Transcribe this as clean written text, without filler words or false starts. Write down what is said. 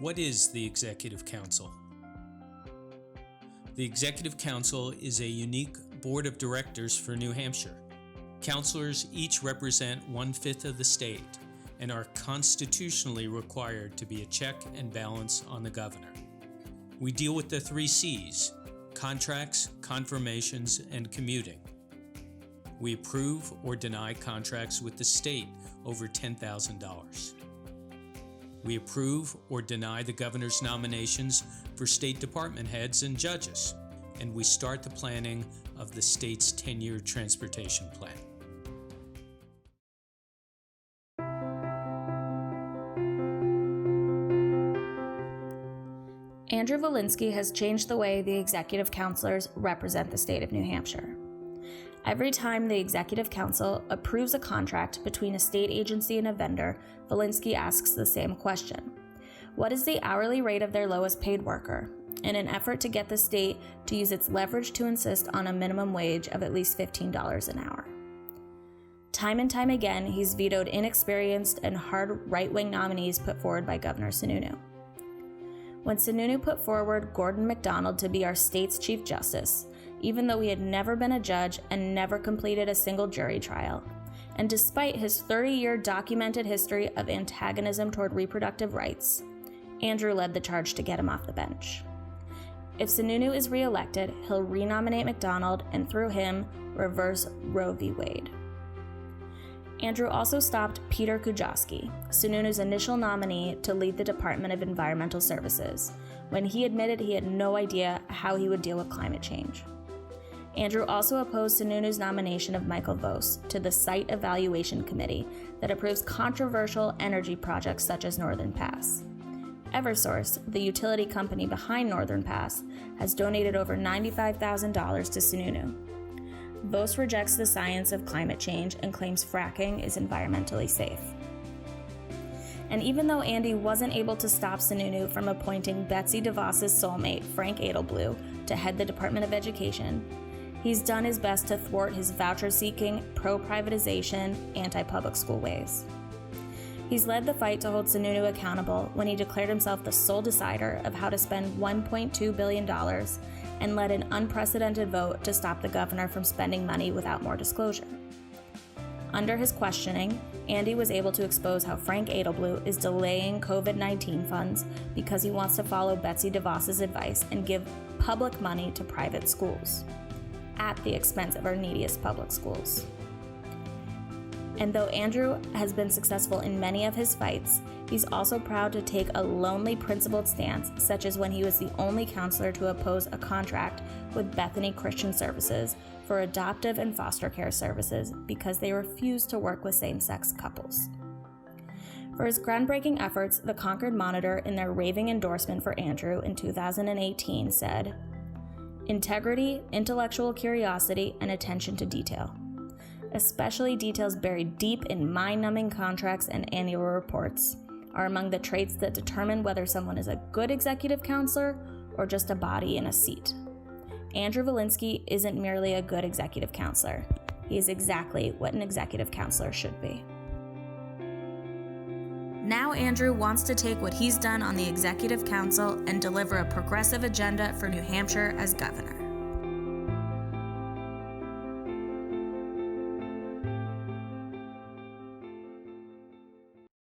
What is the Executive Council? The Executive Council is a unique board of directors for New Hampshire. Councilors each represent 1/5 of the state and are constitutionally required to be a check and balance on the governor. We deal with the 3 C's: contracts, confirmations, and commuting. We approve or deny contracts with the state over $10,000. We approve or deny the governor's nominations for state department heads and judges, and we start the planning of the state's 10-year transportation plan. Andru Volinsky has changed the way the Executive Councilors represent the state of New Hampshire. Every time the Executive Council approves a contract between a state agency and a vendor, Volinsky asks the same question. What is the hourly rate of their lowest paid worker? In an effort to get the state to use its leverage to insist on a minimum wage of at least $15 an hour. Time and time again, he's vetoed inexperienced and hard right-wing nominees put forward by Governor Sununu. When Sununu put forward Gordon MacDonald to be our state's Chief Justice, even though he had never been a judge and never completed a single jury trial, and despite his 30-year documented history of antagonism toward reproductive rights, Andru led the charge to get him off the bench. If Sununu is re-elected, he'll renominate MacDonald and through him, reverse Roe V. Wade. Andru also stopped Peter Kujoski, Sununu's initial nominee to lead the Department of Environmental Services, when he admitted he had no idea how he would deal with climate change. Andru also opposed Sununu's nomination of Michael Vos to the Site Evaluation Committee that approves controversial energy projects such as Northern Pass. Eversource, the utility company behind Northern Pass, has donated over $95,000 to Sununu. Vos rejects the science of climate change and claims fracking is environmentally safe. And even though Andy wasn't able to stop Sununu from appointing Betsy DeVos's soulmate, Frank Edelblue, to head the Department of Education, he's done his best to thwart his voucher-seeking, pro-privatization, anti-public school ways. He's led the fight to hold Sununu accountable when he declared himself the sole decider of how to spend $1.2 billion and led an unprecedented vote to stop the governor from spending money without more disclosure. Under his questioning, Andy was able to expose how Frank Edelblue is delaying COVID-19 funds because he wants to follow Betsy DeVos's advice and give public money to private schools, at the expense of our neediest public schools. And though Andru has been successful in many of his fights, he's also proud to take a lonely, principled stance, such as when he was the only counselor to oppose a contract with Bethany Christian Services for adoptive and foster care services because they refused to work with same-sex couples. For his groundbreaking efforts, the Concord Monitor, in their raving endorsement for Andru in 2018, said, "Integrity, intellectual curiosity, and attention to detail. Especially details buried deep in mind-numbing contracts and annual reports, are among the traits that determine whether someone is a good executive counselor or just a body in a seat. Andru Volinsky isn't merely a good executive counselor. He is exactly what an executive counselor should be." Now Andru wants to take what he's done on the Executive Council and deliver a progressive agenda for New Hampshire as governor.